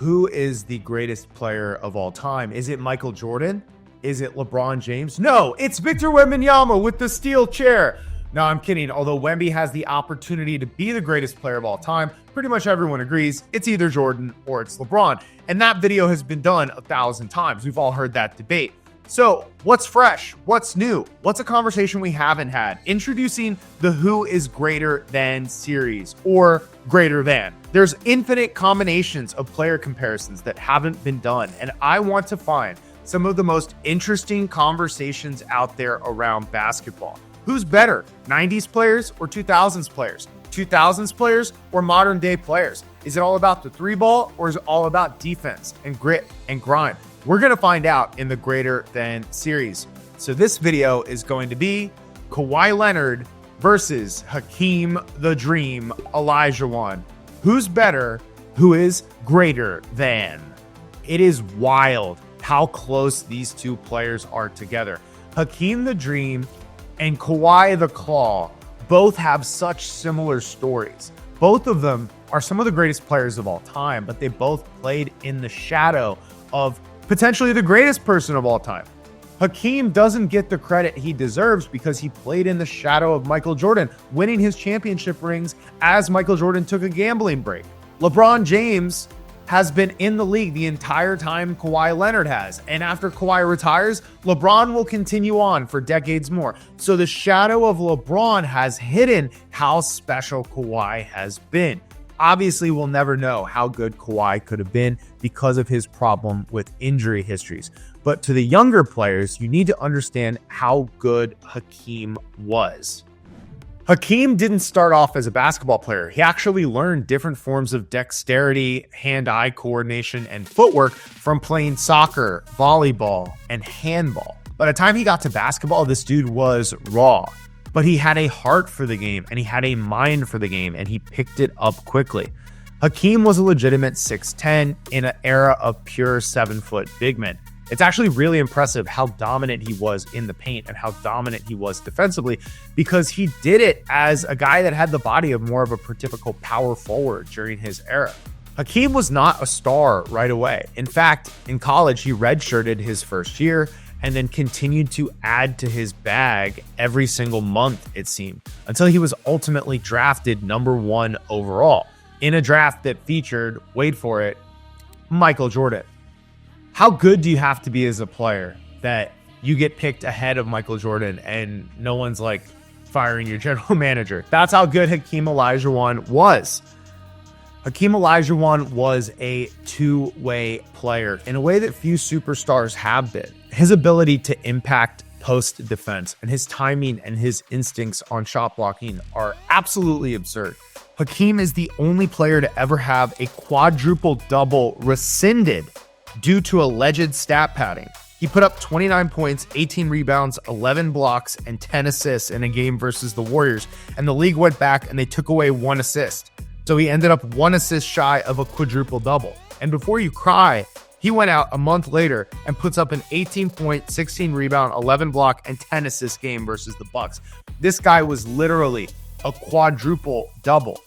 Who is the greatest player of all time? Is it Michael Jordan? Is it LeBron James? No, it's Victor Wembanyama with the steel chair. No, I'm kidding. Although Wemby has the opportunity to be the greatest player of all time, pretty much everyone agrees it's either Jordan or it's LeBron. And that video has been done 1,000 times. We've all heard that debate. So what's fresh? What's new? What's a conversation we haven't had? Introducing the Who is Greater Than series, or greater than. There's infinite combinations of player comparisons that haven't been done. And I want to find some of the most interesting conversations out there around basketball. Who's better, 90s players or 2000s players? 2000s players or modern day players? Is it all about the three ball, or is it all about defense and grit and grind? We're going to find out in the Greater Than series. So this video is going to be Kawhi Leonard versus Hakeem the Dream Olajuwon. Who's better? Who is greater than? It is wild how close these two players are together. Hakeem the Dream and Kawhi the Claw both have such similar stories. Both of them are some of the greatest players of all time, but they both played in the shadow of potentially the greatest person of all time. Hakeem doesn't get the credit he deserves because he played in the shadow of Michael Jordan, winning his championship rings as Michael Jordan took a gambling break. LeBron James has been in the league the entire time Kawhi Leonard has. And after Kawhi retires, LeBron will continue on for decades more. So the shadow of LeBron has hidden how special Kawhi has been. Obviously, we'll never know how good Kawhi could have been because of his problem with injury histories. But to the younger players, you need to understand how good Hakeem was. Hakeem didn't start off as a basketball player. He actually learned different forms of dexterity, hand-eye coordination, and footwork from playing soccer, volleyball, and handball. By the time he got to basketball, this dude was raw. But he had a heart for the game, and he had a mind for the game, and he picked it up quickly. Hakeem was a legitimate 6'10" in an era of pure 7-foot big men. It's actually really impressive how dominant he was in the paint and how dominant he was defensively, because he did it as a guy that had the body of more of a prototypical power forward during his era. Hakeem was not a star right away. In fact, in college, he redshirted his first year and then continued to add to his bag every single month, it seemed, until he was ultimately drafted number 1 overall in a draft that featured, wait for it, Michael Jordan. How good do you have to be as a player that you get picked ahead of Michael Jordan and no one's like firing your general manager? That's how good Hakeem Olajuwon was. Hakeem Olajuwon was a two-way player in a way that few superstars have been. His ability to impact post defense and his timing and his instincts on shot blocking are absolutely absurd. Hakeem is the only player to ever have a quadruple double rescinded due to alleged stat padding. He put up 29 points, 18 rebounds, 11 blocks, and 10 assists in a game versus the Warriors, and the league went back and they took away 1 assist. So he ended up 1 assist shy of a quadruple double. And before you cry, he went out a month later and puts up an 18-point, 16 rebound, 11 block, and 10 assist game versus the Bucks. This guy was literally a quadruple double.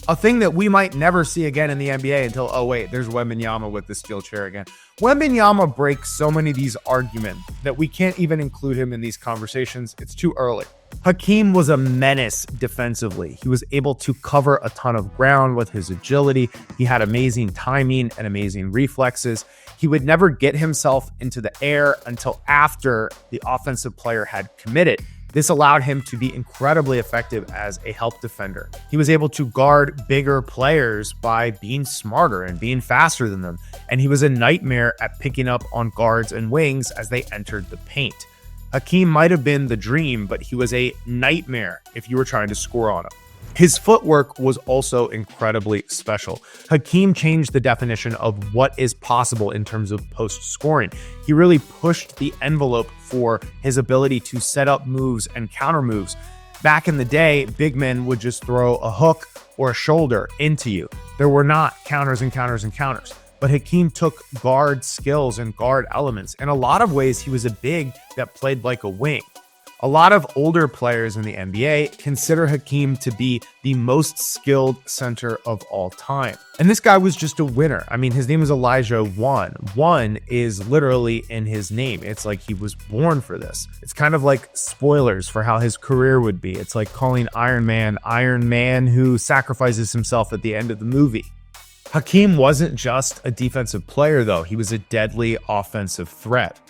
A thing that we might never see again in the NBA until, oh wait, there's Wembanyama with the steel chair again. Wembanyama breaks so many of these arguments that we can't even include him in these conversations. It's too early. Hakeem was a menace defensively. He was able to cover a ton of ground with his agility. He had amazing timing and amazing reflexes. He would never get himself into the air until after the offensive player had committed. This allowed him to be incredibly effective as a help defender. He was able to guard bigger players by being smarter and being faster than them. And he was a nightmare at picking up on guards and wings as they entered the paint. Hakeem might have been the dream, but he was a nightmare if you were trying to score on him. His footwork was also incredibly special. Hakeem changed the definition of what is possible in terms of post scoring. He really pushed the envelope for his ability to set up moves and counter moves. Back in the day, big men would just throw a hook or a shoulder into you. There were not counters and counters and counters. But Hakeem took guard skills and guard elements. In a lot of ways, he was a big that played like a wing. A lot of older players in the NBA consider Hakeem to be the most skilled center of all time. And this guy was just a winner. I mean, his name is Olajuwon. One is literally in his name. It's like he was born for this. It's kind of like spoilers for how his career would be. It's like calling Iron Man who sacrifices himself at the end of the movie. Hakeem wasn't just a defensive player, though. He was a deadly offensive threat,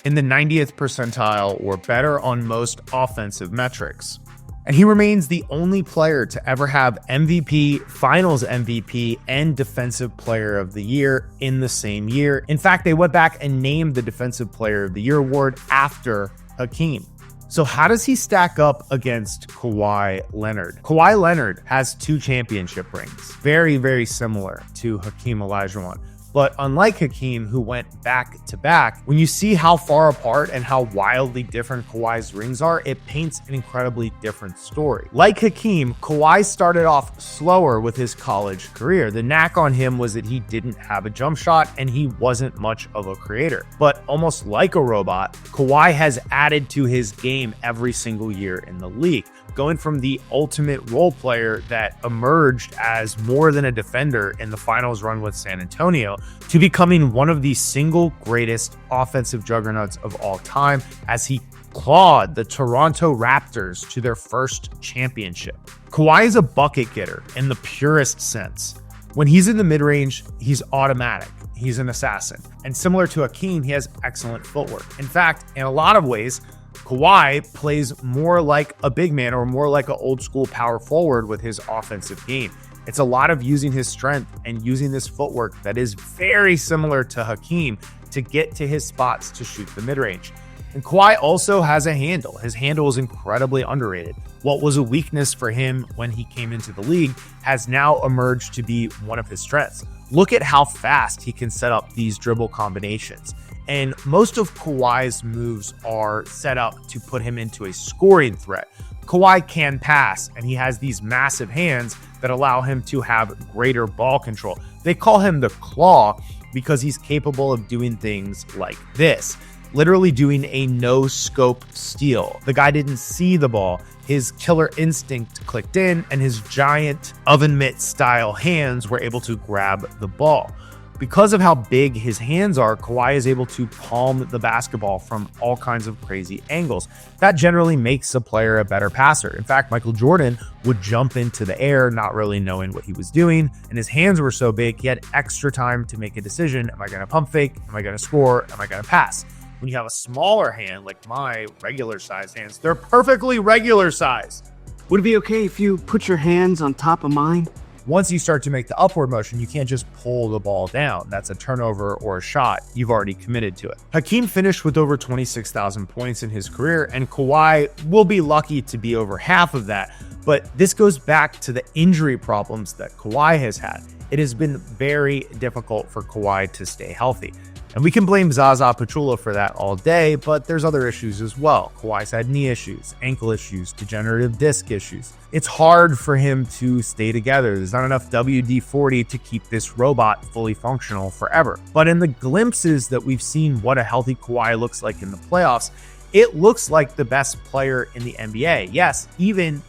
in the 90th percentile or better on most offensive metrics. And he remains the only player to ever have MVP, Finals MVP, and Defensive Player of the Year in the same year. In fact, they went back and named the Defensive Player of the Year award after Hakeem. So how does he stack up against Kawhi Leonard? Kawhi Leonard has 2 championship rings, very, very similar to Hakeem Olajuwon. But unlike Hakeem, who went back to back, when you see how far apart and how wildly different Kawhi's rings are, it paints an incredibly different story. Like Hakeem, Kawhi started off slower with his college career. The knack on him was that he didn't have a jump shot and he wasn't much of a creator. But almost like a robot, Kawhi has added to his game every single year in the league, going from the ultimate role player that emerged as more than a defender in the finals run with San Antonio to becoming one of the single greatest offensive juggernauts of all time as he clawed the Toronto Raptors to their first championship. Kawhi is a bucket getter in the purest sense. When he's in the mid-range, he's automatic. He's an assassin. And similar to Hakeem, he has excellent footwork. In fact, in a lot of ways, Kawhi plays more like a big man or more like an old school power forward with his offensive game. It's a lot of using his strength and using this footwork that is very similar to Hakeem to get to his spots to shoot the mid-range. And Kawhi also has a handle. His handle is incredibly underrated. What was a weakness for him when he came into the league has now emerged to be one of his strengths. Look at how fast he can set up these dribble combinations. And most of Kawhi's moves are set up to put him into a scoring threat. Kawhi can pass, and he has these massive hands that allow him to have greater ball control. They call him the Claw because he's capable of doing things like this, literally doing a no-scope steal. The guy didn't see the ball. His killer instinct clicked in, and his giant oven mitt-style hands were able to grab the ball. Because of how big his hands are, Kawhi is able to palm the basketball from all kinds of crazy angles. That generally makes a player a better passer. In fact, Michael Jordan would jump into the air not really knowing what he was doing, and his hands were so big, he had extra time to make a decision. Am I going to pump fake? Am I going to score? Am I going to pass? When you have a smaller hand, like my regular size hands, they're perfectly regular size. Would it be okay if you put your hands on top of mine? Once you start to make the upward motion, you can't just pull the ball down. That's a turnover or a shot. You've already committed to it. Hakeem finished with over 26,000 points in his career, and Kawhi will be lucky to be over half of that. But this goes back to the injury problems that Kawhi has had. It has been very difficult for Kawhi to stay healthy. And we can blame Zaza Pachulia for that all day, but there's other issues as well. Kawhi's had knee issues, ankle issues, degenerative disc issues. It's hard for him to stay together. There's not enough WD-40 to keep this robot fully functional forever. But in the glimpses that we've seen what a healthy Kawhi looks like in the playoffs, it looks like the best player in the NBA. Yes, even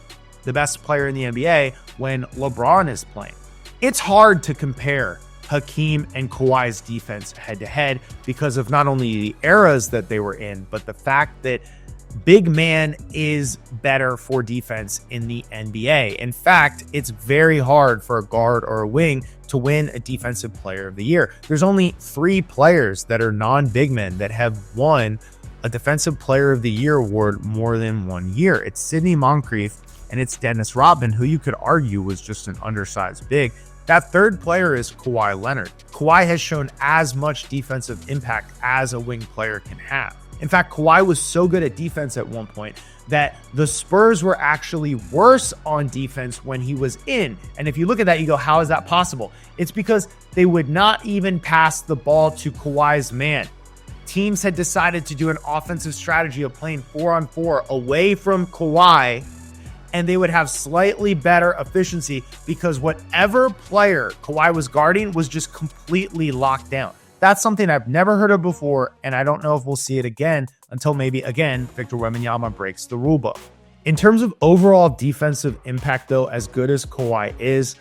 the best player in the NBA when LeBron is playing. It's hard to compare Hakeem and Kawhi's defense head-to-head because of not only the eras that they were in, but the fact that big man is better for defense in the NBA. In fact, it's very hard for a guard or a wing to win a Defensive Player of the Year. There's only 3 players that are non-big men that have won a Defensive Player of the Year award more than 1 year. It's Sidney Moncrief and it's Dennis Rodman, who you could argue was just an undersized big. That third player is Kawhi Leonard. Kawhi has shown as much defensive impact as a wing player can have. In fact, Kawhi was so good at defense at one point that the Spurs were actually worse on defense when he was in. And if you look at that, you go, how is that possible? It's because they would not even pass the ball to Kawhi's man. Teams had decided to do an offensive strategy of playing 4-on-4 away from Kawhi, and they would have slightly better efficiency because whatever player Kawhi was guarding was just completely locked down. That's something I've never heard of before, and I don't know if we'll see it again until maybe, again, Victor Wembanyama breaks the rule book. In terms of overall defensive impact, though, as good as Kawhi is,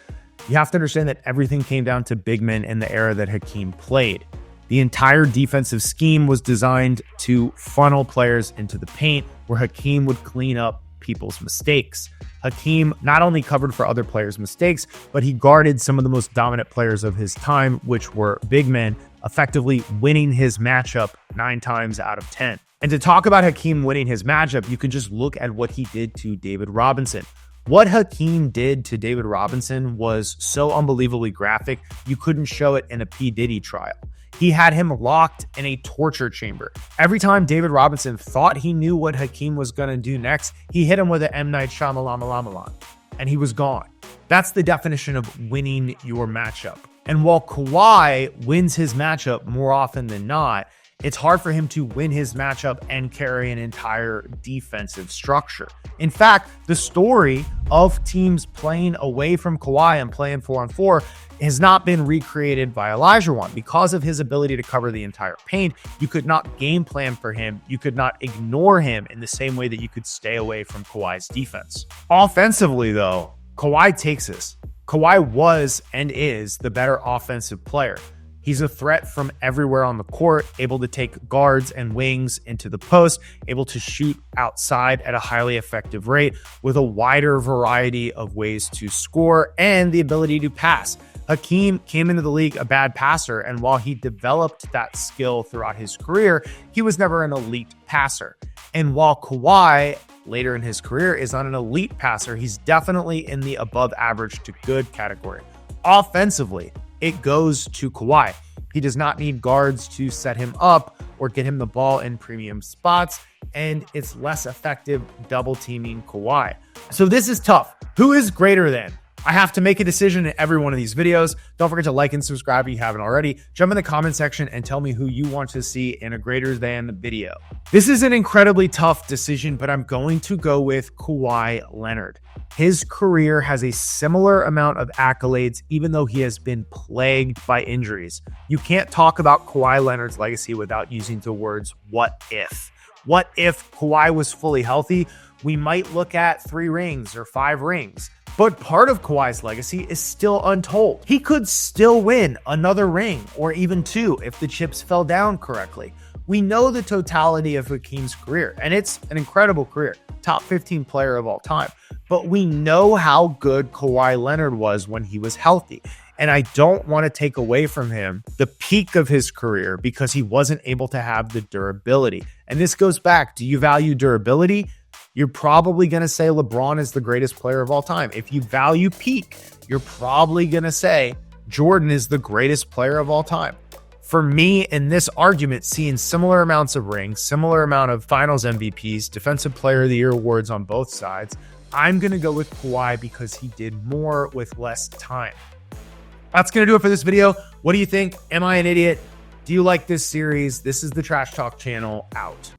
you have to understand that everything came down to big men in the era that Hakeem played. The entire defensive scheme was designed to funnel players into the paint, where Hakeem would clean up people's mistakes. Hakeem not only covered for other players' mistakes, but he guarded some of the most dominant players of his time, which were big men, effectively winning his matchup 9 times out of 10. And to talk about Hakeem winning his matchup, you can just look at what he did to David Robinson. What Hakeem did to David Robinson was so unbelievably graphic, you couldn't show it in a P. Diddy trial. He had him locked in a torture chamber. Every time David Robinson thought he knew what Hakeem was going to do next, he hit him with an M. Night Shyamalan, and he was gone. That's the definition of winning your matchup. And while Kawhi wins his matchup more often than not, it's hard for him to win his matchup and carry an entire defensive structure. In fact, the story of teams playing away from Kawhi and playing 4-on-4 has not been recreated by Olajuwon. Because of his ability to cover the entire paint, you could not game plan for him. You could not ignore him in the same way that you could stay away from Kawhi's defense. Offensively, though, Kawhi takes this. Kawhi was and is the better offensive player. He's a threat from everywhere on the court, able to take guards and wings into the post, able to shoot outside at a highly effective rate with a wider variety of ways to score and the ability to pass. Hakeem came into the league a bad passer, and while he developed that skill throughout his career, he was never an elite passer. And while Kawhi, later in his career, is not an elite passer, he's definitely in the above average to good category. Offensively, it goes to Kawhi. He does not need guards to set him up or get him the ball in premium spots, and it's less effective double teaming Kawhi. So this is tough. Who is greater than? I have to make a decision in every one of these videos. Don't forget to like and subscribe if you haven't already. Jump in the comment section and tell me who you want to see in a greater than video. This is an incredibly tough decision, but I'm going to go with Kawhi Leonard. His career has a similar amount of accolades, even though he has been plagued by injuries. You can't talk about Kawhi Leonard's legacy without using the words, what if? What if Kawhi was fully healthy? We might look at 3 rings or 5 rings. But part of Kawhi's legacy is still untold. He could still win another ring or even 2 if the chips fell down correctly. We know the totality of Hakeem's career, and it's an incredible career, top 15 player of all time. But we know how good Kawhi Leonard was when he was healthy. And I don't want to take away from him the peak of his career because he wasn't able to have the durability. And this goes back, do you value durability? You're probably going to say LeBron is the greatest player of all time. If you value peak, you're probably going to say Jordan is the greatest player of all time. For me, in this argument, seeing similar amounts of rings, similar amount of finals MVPs, defensive player of the year awards on both sides, I'm going to go with Kawhi because he did more with less time. That's going to do it for this video. What do you think? Am I an idiot? Do you like this series? This is the Trash Talk channel out.